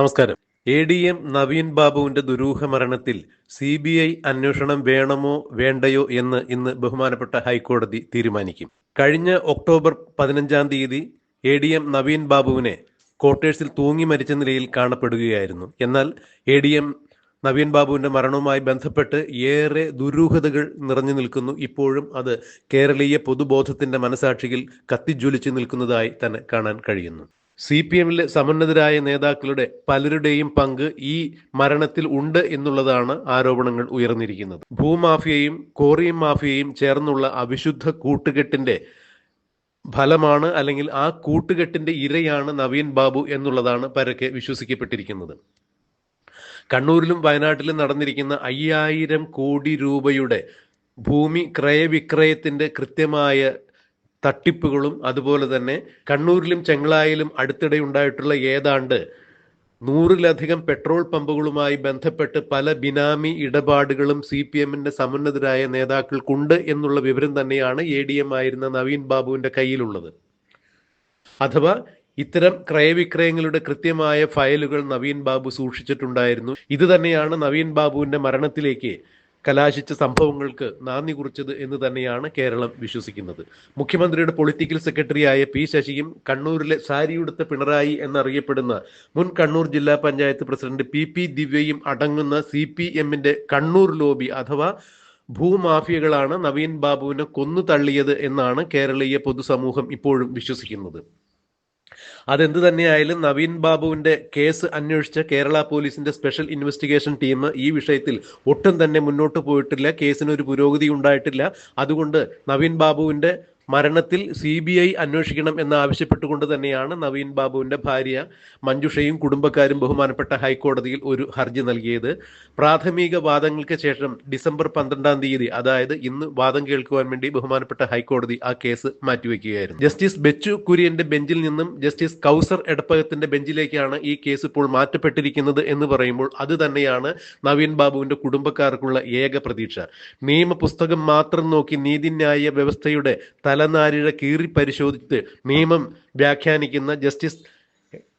നമസ്കാരം. ADM നവീൻ ബാബുവിന്റെ ദുരൂഹ മരണത്തിൽ CBI അന്വേഷണം വേണമോ വേണ്ടയോ എന്ന് ഇന്ന് ബഹുമാനപ്പെട്ട ഹൈക്കോടതി തീരുമാനിക്കും. കഴിഞ്ഞ ഒക്ടോബർ 15 ADM നവീൻ ബാബുവിനെ ക്വാർട്ടേഴ്സിൽ തൂങ്ങി മരിച്ച നിലയിൽ കാണപ്പെടുകയായിരുന്നു. എന്നാൽ ADM നവീൻ ബാബുവിന്റെ മരണവുമായി ബന്ധപ്പെട്ട് ഏറെ ദുരൂഹതകൾ നിറഞ്ഞു നിൽക്കുന്നു. ഇപ്പോഴും അത് കേരളീയ പൊതുബോധത്തിന്റെ മനസാക്ഷിയിൽ കത്തിജ്വലിച്ചു നിൽക്കുന്നതായി തന്നെ കാണാൻ കഴിയുന്നു. CPMലെ സമുന്നതരായ നേതാക്കളുടെ പലരുടെയും പങ്ക് ഈ മരണത്തിൽ ഉണ്ട് എന്നുള്ളതാണ് ആരോപണങ്ങൾ ഉയർന്നിരിക്കുന്നത്. ഭൂമാഫിയയും കോറിയം മാഫിയയും ചേർന്നുള്ള അവിശുദ്ധ കൂട്ടുകെട്ടിന്റെ ഫലമാണ്, അല്ലെങ്കിൽ ആ കൂട്ടുകെട്ടിന്റെ ഇരയാണ് നവീൻ ബാബു എന്നുള്ളതാണ് പരക്കെ വിശ്വസിക്കപ്പെട്ടിരിക്കുന്നത്. കണ്ണൂരിലും വയനാട്ടിലും നടന്നിരിക്കുന്ന 5000 കോടി രൂപയുടെ ഭൂമി ക്രയവിക്രയത്തിന്റെ കൃത്യമായ തട്ടിപ്പുകളും, അതുപോലെ തന്നെ കണ്ണൂരിലും ചെങ്ങളായിലും അടുത്തിടെ ഉണ്ടായിട്ടുള്ള ഏതാണ്ട് 100-ലധികം പെട്രോൾ പമ്പുകളുമായി ബന്ധപ്പെട്ട് പല ബിനാമി ഇടപാടുകളും CPMന്റെ സമുന്നതരായ നേതാക്കൾക്കുണ്ട് എന്നുള്ള വിവരം തന്നെയാണ് ADM ആയിരുന്ന നവീൻ ബാബുവിന്റെ കയ്യിലുള്ളത്. അഥവാ ഇത്തരം ക്രയവിക്രയങ്ങളുടെ കൃത്യമായ ഫയലുകൾ നവീൻ ബാബു സൂക്ഷിച്ചിട്ടുണ്ടായിരുന്നു. ഇത് തന്നെയാണ് നവീൻ ബാബുവിന്റെ മരണത്തിലേക്ക് കലാശിച്ച സംഭവങ്ങൾക്ക് നാന്ദി കുറിച്ചത് എന്ന് തന്നെയാണ് കേരളം വിശ്വസിക്കുന്നത്. മുഖ്യമന്ത്രിയുടെ പൊളിറ്റിക്കൽ സെക്രട്ടറിയായ P ശശിയും കണ്ണൂരിലെ സാരിയുടുത്ത പിണറായി എന്നറിയപ്പെടുന്ന മുൻ കണ്ണൂർ ജില്ലാ പഞ്ചായത്ത് പ്രസിഡന്റ് PP ദിവ്യയും അടങ്ങുന്ന CPMന്റെ കണ്ണൂർ ലോബി അഥവാ ഭൂമാഫിയകളാണ് നവീൻ ബാബുവിനെ കൊന്നു തള്ളിയത് എന്നാണ് കേരളീയ പൊതുസമൂഹം ഇപ്പോഴും വിശ്വസിക്കുന്നത്. അതെന്ത് തന്നെയായാലും നവീൻ ബാബുവിന്റെ കേസ് അന്വേഷിച്ച കേരള പോലീസിന്റെ സ്പെഷ്യൽ ഇൻവെസ്റ്റിഗേഷൻ ടീം ഈ വിഷയത്തിൽ ഒട്ടും തന്നെ മുന്നോട്ട് പോയിട്ടില്ല. കേസിന് ഒരു പുരോഗതി ഉണ്ടായിട്ടില്ല. അതുകൊണ്ട് നവീൻ ബാബുവിന്റെ മരണത്തിൽ CBI അന്വേഷിക്കണം എന്നാവശ്യപ്പെട്ടുകൊണ്ട് തന്നെയാണ് നവീൻ ബാബുവിന്റെ ഭാര്യ മഞ്ജുഷയും കുടുംബക്കാരും ബഹുമാനപ്പെട്ട ഹൈക്കോടതിയിൽ ഒരു ഹർജി നൽകിയത്. പ്രാഥമിക വാദങ്ങൾക്ക് ശേഷം ഡിസംബർ 12 അതായത് ഇന്ന് വാദം കേൾക്കുവാൻ വേണ്ടി ബഹുമാനപ്പെട്ട ഹൈക്കോടതി ആ കേസ് മാറ്റിവെക്കുകയായിരുന്നു. ജസ്റ്റിസ് ബെച്ചു കുര്യന്റെ ബെഞ്ചിൽ നിന്നും ജസ്റ്റിസ് കൗസർ എടപ്പകത്തിന്റെ ബെഞ്ചിലേക്കാണ് ഈ കേസ് ഇപ്പോൾ മാറ്റപ്പെട്ടിരിക്കുന്നത് എന്ന് പറയുമ്പോൾ അത് തന്നെയാണ് നവീൻ ബാബുവിന്റെ കുടുംബക്കാർക്കുള്ള ഏക പ്രതീക്ഷ. നിയമപുസ്തകം മാത്രം നോക്കി നീതിന്യായ വ്യവസ്ഥയുടെ തലനാരിഴ കീറി പരിശോധിച്ച് നിയമം വ്യാഖ്യാനിക്കുന്ന ജസ്റ്റിസ്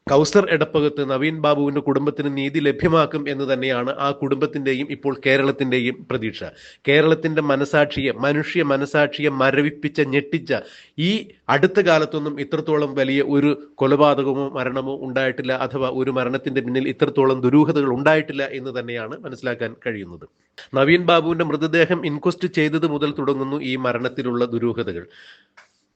കൗസർ എടപ്പകത്ത് നവീൻ ബാബുവിന്റെ കുടുംബത്തിന് നീതി ലഭ്യമാക്കും എന്ന് തന്നെയാണ് ആ കുടുംബത്തിന്റെയും ഇപ്പോൾ കേരളത്തിന്റെയും പ്രതീക്ഷ. കേരളത്തിന്റെ മനുഷ്യ മനസാക്ഷിയെ മരവിപ്പിച്ച ഞെട്ടിച്ച ഈ അടുത്ത കാലത്തൊന്നും ഇത്രത്തോളം വലിയ ഒരു കൊലപാതകമോ മരണമോ ഉണ്ടായിട്ടില്ല, അഥവാ ഒരു മരണത്തിന്റെ പിന്നിൽ ഇത്രത്തോളം ദുരൂഹതകൾ ഉണ്ടായിട്ടില്ല എന്ന് തന്നെയാണ് മനസ്സിലാക്കാൻ കഴിയുന്നത്. നവീൻ ബാബുവിന്റെ മൃതദേഹം ഇൻക്വസ്റ്റ് ചെയ്തത് മുതൽ തുടങ്ങുന്നു ഈ മരണത്തിലുള്ള ദുരൂഹതകൾ.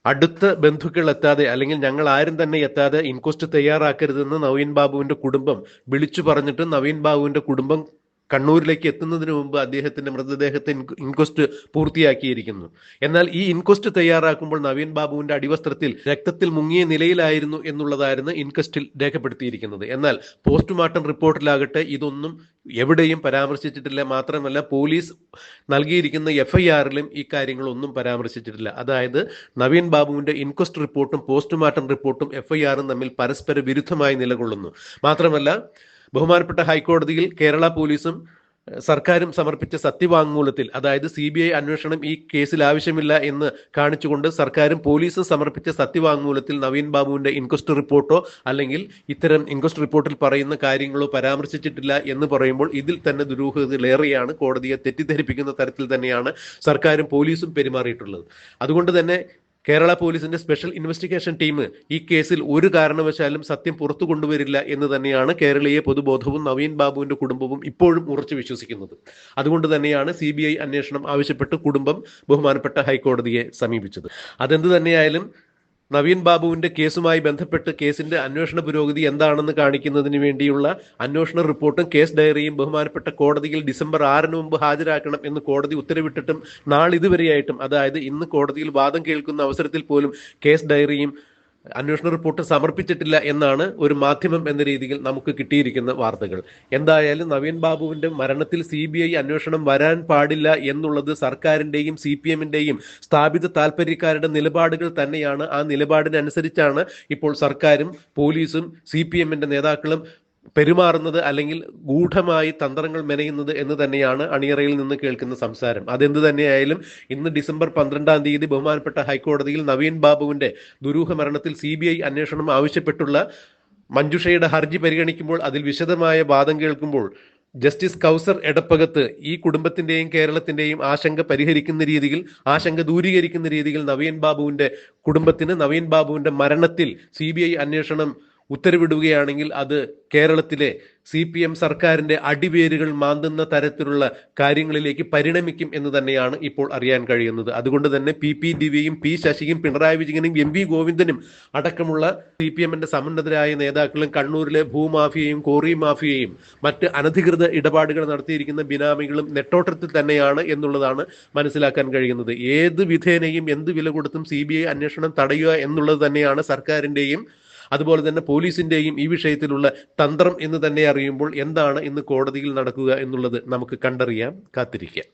അടുത്ത ബന്ധുക്കൾ എത്താതെ, അല്ലെങ്കിൽ ഞങ്ങൾ ആരും തന്നെ എത്താതെ ഇൻക്വസ്റ്റ് തയ്യാറാക്കരുതെന്ന് നവീൻ ബാബുവിന്റെ കുടുംബം വിളിച്ചു പറഞ്ഞിട്ട് നവീൻ ബാബുവിന്റെ കുടുംബം കണ്ണൂരിലേക്ക് എത്തുന്നതിന് മുമ്പ് അദ്ദേഹത്തിന്റെ മൃതദേഹത്തെ ഇൻക്വസ്റ്റ് പൂർത്തിയാക്കിയിരിക്കുന്നു. എന്നാൽ ഈ ഇൻക്വസ്റ്റ് തയ്യാറാക്കുമ്പോൾ നവീൻ ബാബുവിന്റെ അടിവസ്ത്രത്തിൽ രക്തത്തിൽ മുങ്ങിയ നിലയിലായിരുന്നു എന്നുള്ളതായിരുന്നു ഇൻക്വസ്റ്റിൽ രേഖപ്പെടുത്തിയിരിക്കുന്നത്. എന്നാൽ പോസ്റ്റ്മോർട്ടം റിപ്പോർട്ടിലാകട്ടെ ഇതൊന്നും എവിടെയും പരാമർശിച്ചിട്ടില്ല. മാത്രമല്ല പോലീസ് നൽകിയിരിക്കുന്ന FIRലും ഈ കാര്യങ്ങളൊന്നും പരാമർശിച്ചിട്ടില്ല. അതായത് നവീൻ ബാബുവിന്റെ ഇൻക്വസ്റ്റ് റിപ്പോർട്ടും പോസ്റ്റ്മോർട്ടം റിപ്പോർട്ടും FIRും തമ്മിൽ പരസ്പര വിരുദ്ധമായി നിലകൊള്ളുന്നു. മാത്രമല്ല ബഹുമാനപ്പെട്ട ഹൈക്കോടതിയിൽ കേരള പോലീസും സർക്കാരും സമർപ്പിച്ച സത്യവാങ്മൂലത്തിൽ, അതായത് CBI അന്വേഷണം ഈ കേസിൽ ആവശ്യമില്ല എന്ന് കാണിച്ചുകൊണ്ട് സർക്കാരും പോലീസും സമർപ്പിച്ച സത്യവാങ്മൂലത്തിൽ നവീൻ ബാബുവിന്റെ ഇൻക്വസ്റ്റ് റിപ്പോർട്ടോ അല്ലെങ്കിൽ ഇത്തരം ഇൻക്വസ്റ്റ് റിപ്പോർട്ടിൽ പറയുന്ന കാര്യങ്ങളോ പരാമർശിച്ചിട്ടില്ല എന്ന് പറയുമ്പോൾ ഇതിൽ തന്നെ ദുരൂഹതകളേറെയാണ്. കോടതിയെ തെറ്റിദ്ധരിപ്പിക്കുന്ന തരത്തിൽ തന്നെയാണ് സർക്കാരും പോലീസും പെരുമാറിയിട്ടുള്ളത്. അതുകൊണ്ട് തന്നെ കേരള പോലീസിന്റെ സ്പെഷ്യൽ ഇൻവെസ്റ്റിഗേഷൻ ടീം ഈ കേസിൽ ഒരു കാരണവശാലും സത്യം പുറത്തു കൊണ്ടുവരില്ല എന്ന് തന്നെയാണ് കേരളീയ പൊതുബോധവും നവീൻ ബാബുവിന്റെ കുടുംബവും ഇപ്പോഴും ഉറച്ചു വിശ്വസിക്കുന്നത്. അതുകൊണ്ട് തന്നെയാണ് CBI അന്വേഷണം ആവശ്യപ്പെട്ട് കുടുംബം ബഹുമാനപ്പെട്ട ഹൈക്കോടതിയെ സമീപിച്ചത്. അതെന്ത് തന്നെയായാലും നവീൻ ബാബുവിന്റെ കേസുമായി ബന്ധപ്പെട്ട് കേസിന്റെ അന്വേഷണ പുരോഗതി എന്താണെന്ന് കാണിക്കുന്നതിന് വേണ്ടിയുള്ള അന്വേഷണ റിപ്പോർട്ടും കേസ് ഡയറിയും ബഹുമാനപ്പെട്ട കോടതിയിൽ ഡിസംബർ 6 മുമ്പ് ഹാജരാക്കണം എന്ന് കോടതി ഉത്തരവിട്ടിട്ടും നാളിതുവരെയായിട്ടും, അതായത് ഇന്ന് കോടതിയിൽ വാദം കേൾക്കുന്ന അവസരത്തിൽ പോലും കേസ് ഡയറിയും അന്വേഷണ റിപ്പോർട്ട് സമർപ്പിച്ചിട്ടില്ല എന്നാണ് ഒരു മാധ്യമം എന്ന രീതിയിൽ നമുക്ക് കിട്ടിയിരിക്കുന്ന വാർത്തകൾ. എന്തായാലും നവീൻ ബാബുവിന്റെ മരണത്തിൽ CBI അന്വേഷണം വരാൻ പാടില്ല എന്നുള്ളത് സർക്കാരിന്റെയും CPMന്റെയും സ്ഥാപിത താല്പര്യക്കാരുടെ നിലപാടുകൾ തന്നെയാണ്. ആ നിലപാടിനനുസരിച്ചാണ് ഇപ്പോൾ സർക്കാരും പോലീസും CPMന്റെ നേതാക്കളും പെരുമാറുന്നത്, അല്ലെങ്കിൽ ഗൂഢമായി തന്ത്രങ്ങൾ മെനയുന്നത് എന്ന് തന്നെയാണ് അണിയറയിൽ നിന്ന് കേൾക്കുന്ന സംസാരം. അതെന്ത് തന്നെയായാലും ഇന്ന് ഡിസംബർ 12 ബഹുമാനപ്പെട്ട ഹൈക്കോടതിയിൽ നവീൻ ബാബുവിന്റെ ദുരൂഹ മരണത്തിൽ CBI അന്വേഷണം ആവശ്യപ്പെട്ടുള്ള മഞ്ജുഷയുടെ ഹർജി പരിഗണിക്കുമ്പോൾ അതിൽ വിശദമായ വാദം കേൾക്കുമ്പോൾ ജസ്റ്റിസ് കൗസർ എടപ്പകത്ത് ഈ കുടുംബത്തിന്റെയും കേരളത്തിന്റെയും ആശങ്ക പരിഹരിക്കുന്ന രീതിയിൽ, ആശങ്ക ദൂരീകരിക്കുന്ന രീതിയിൽ നവീൻ ബാബുവിന്റെ കുടുംബത്തിന് നവീൻ ബാബുവിന്റെ മരണത്തിൽ CBI അന്വേഷണം ഉത്തരവിടുകയാണെങ്കിൽ അത് കേരളത്തിലെ CPM സർക്കാരിന്റെ അടിവേരുകൾ മാന്തുന്ന തരത്തിലുള്ള കാര്യങ്ങളിലേക്ക് പരിണമിക്കും എന്ന് തന്നെയാണ് ഇപ്പോൾ അറിയാൻ കഴിയുന്നത്. അതുകൊണ്ട് തന്നെ PP ദിവ്യയും P ശശിയും പിണറായി വിജയനും MV ഗോവിന്ദനും അടക്കമുള്ള CPMന്റെ സമുന്നതരായ നേതാക്കളും കണ്ണൂരിലെ ഭൂമാഫിയയും കോറി മാഫിയയും മറ്റ് അനധികൃത ഇടപാടുകൾ നടത്തിയിരിക്കുന്ന ബിനാമികളും നെട്ടോട്ടത്തിൽ തന്നെയാണ് എന്നുള്ളതാണ് മനസ്സിലാക്കാൻ കഴിയുന്നത്. ഏത് വിധേനയും എന്ത് വില കൊടുത്തും CBI അന്വേഷണം തടയുക എന്നുള്ളത് തന്നെയാണ് സർക്കാരിന്റെയും അതുപോലെ തന്നെ പോലീസിന്റെയും ഈ വിഷയത്തിലുള്ള തന്ത്രം എന്ന് തന്നെ അറിയുമ്പോൾ എന്താണ് ഇന്ന് കോടതിയിൽ നടക്കുക എന്നുള്ളത് നമുക്ക് കണ്ടറിയാം, കാത്തിരിക്കാം.